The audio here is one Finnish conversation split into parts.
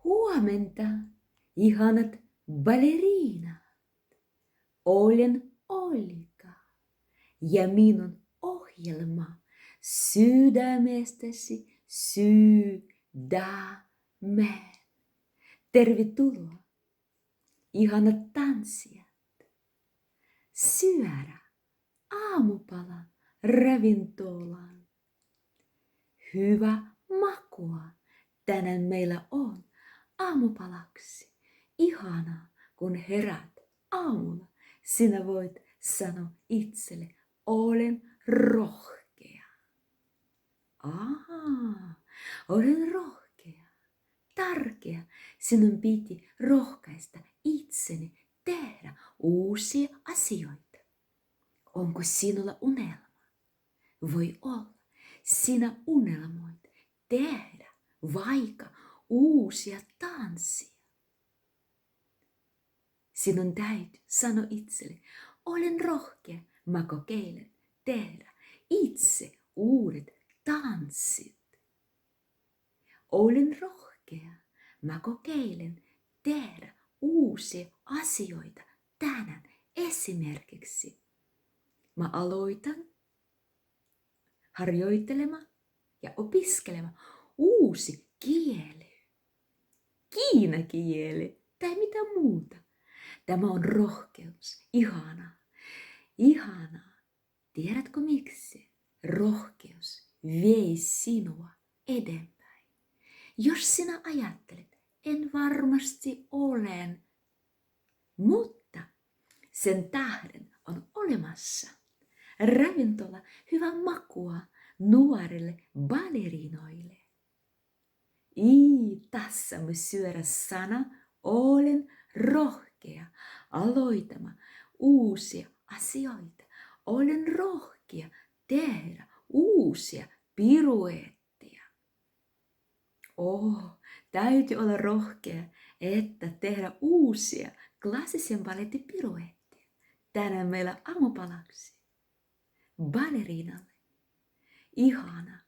Huomenta, ihanat baleriinat. Olen Olga ja minun ohjelma sydämestäsi sydämeen. Tervetuloa, ihanat tanssijat. Syödä aamupala ravintolaan. Hyvä makua tänään meillä on aamupalaksi. Ihanaa, kun herät aamulla. Sinä voit sanoa itselle, olen rohkea. Olen rohkea. Tärkeä. Sinun piti rohkaista itseni tehdä uusia asioita. Onko sinulla unelma? Voi olla. Sinä unelmoit tehdä vaikka uusia tanssia. Sinun täytyy sanoa itselle, olen rohkea, mä kokeilen tehdä itse uudet tanssit. Olen rohkea, mä kokeilen tehdä uusia asioita tänään. Esimerkiksi mä aloitan harjoittelemaan ja opiskelemaan uusi kieli. Kiinakieli tai mitä muuta. Tämä on rohkeus. Ihanaa. Ihanaa. Tiedätkö miksi? Rohkeus vei sinua eteenpäin. Jos sinä ajattelet, en varmasti olen, mutta sen tähden on olemassa ravintola hyvä makua nuorille ballerinoille. Tässä me syödä sana, olen rohkea aloitamaan uusia asioita. Olen rohkea tehdä uusia piruetteja. Täytyy olla rohkea, että tehdä uusia klassisen balletin piruetteja. Tänään meillä aamupalaksi. Ballerinalle. Ihana.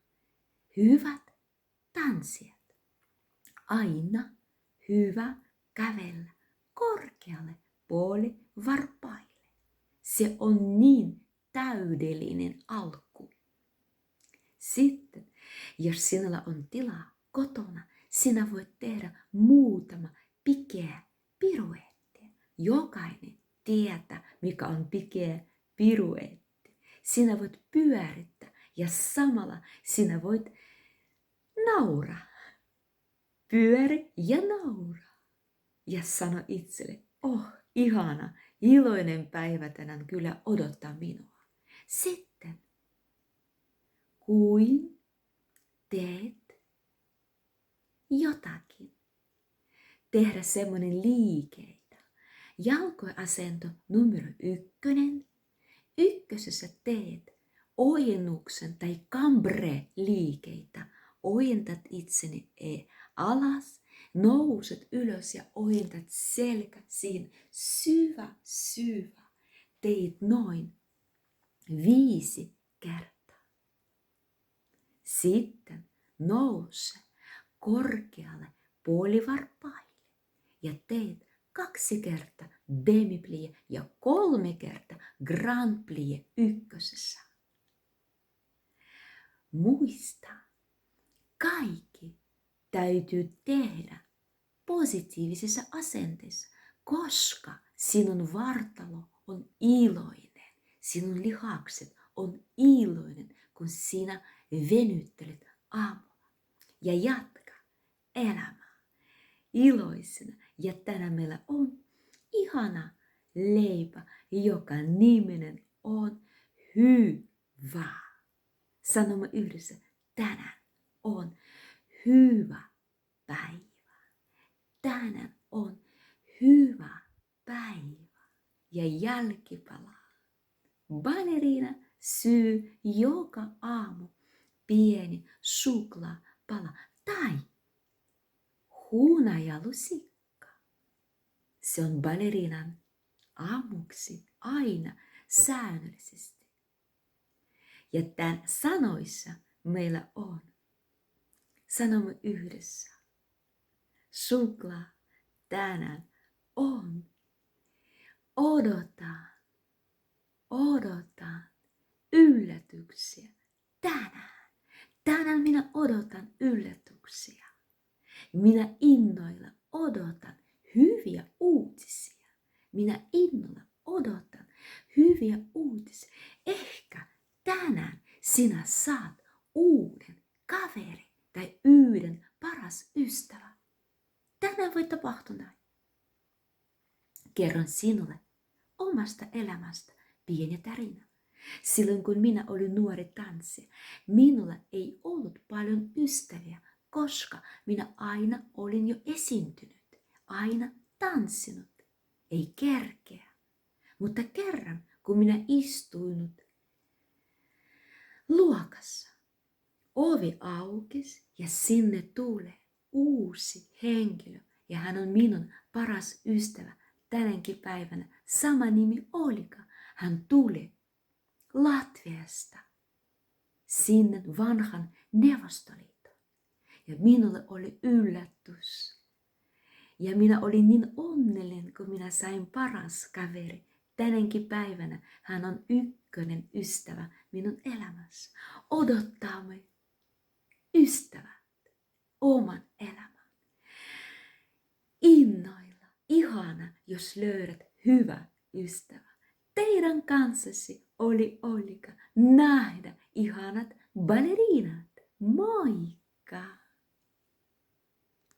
Hyvät tanssijat. Aina hyvä kävellä korkealle puolivarpaille. Se on niin täydellinen alku. Sitten, jos sinulla on tilaa kotona, sinä voit tehdä muutama pikeä piruetti. Jokainen tietää, mikä on pikeä piruetti. Sinä voit pyörittää ja samalla sinä voit nauraa. Pyöri ja nauraa. Ja sano itselle, ihana, iloinen päivä tänään kyllä odottaa minua. Sitten, kuin teet jotakin, tehdä semmoinen liikeitä. Jalkoasento numero 1. Ykkösessä teet ojennuksen tai cambre-liikeitä. Ojentat itseni alas, nouset ylös ja ojentat selkä siihen syvä. Teit noin 5 kertaa. Sitten nouse korkealle puolivarpaille ja teet 2 kertaa demi-plie ja 3 kertaa grand plie ykkösessä. Muista, kaikki täytyy tehdä positiivisessa asenteessa, koska sinun vartalo on iloinen, sinun lihakset on iloinen, kun sinä venyttelet aamulla. Ja jatka elämää iloisena. Ja tänään meillä on ihana leipä, joka nimenen on hyvä. Sanomme yhdessä, tänään on hyvä päivä. Tänään on hyvä päivä. Ja jälkipalaa. Ballerina syö joka aamu pieni suklaapala tai hunajalusikka. Se on ballerinan aamuksi aina säännöllisesti. Ja tämän sanoissa meillä on, sanomme yhdessä, suklaa tänään on. Odotan yllätyksiä tänään. Tänään minä odotan yllätyksiä. Minä innoilla odotan hyviä uutisia. Minä innolla odotan hyviä uutisia. Ehkä tänään sinä saat uuden kaveri tai yhden paras ystävä. Tänään voi tapahtua näin. Kerron sinulle omasta elämästä pieni tarina. Silloin kun minä olin nuori tanssija, minulla ei ollut paljon ystäviä, koska minä aina olin jo esiintynyt, aina tanssinut, ei kerkeä. Mutta kerran, kun minä istuinut luokassa, ovi aukesi ja sinne tulee uusi henkilö ja hän on minun paras ystävä tänäkin päivänä. Sama nimi Olika. Hän tuli Latviasta sinne vanhan Neuvostoliiton. Ja minulle oli yllätys. Ja minä olin niin onnellinen, kun minä sain paras kaveri. Tänäkin päivänä hän on ykkönen ystävä minun elämässä. Odottamme ystävät oman elämän. Innoilla, ihana, jos löydät hyvä ystävä. Teidän kanssasi oli Olika nähdä ihanat ballerinat. Moikka!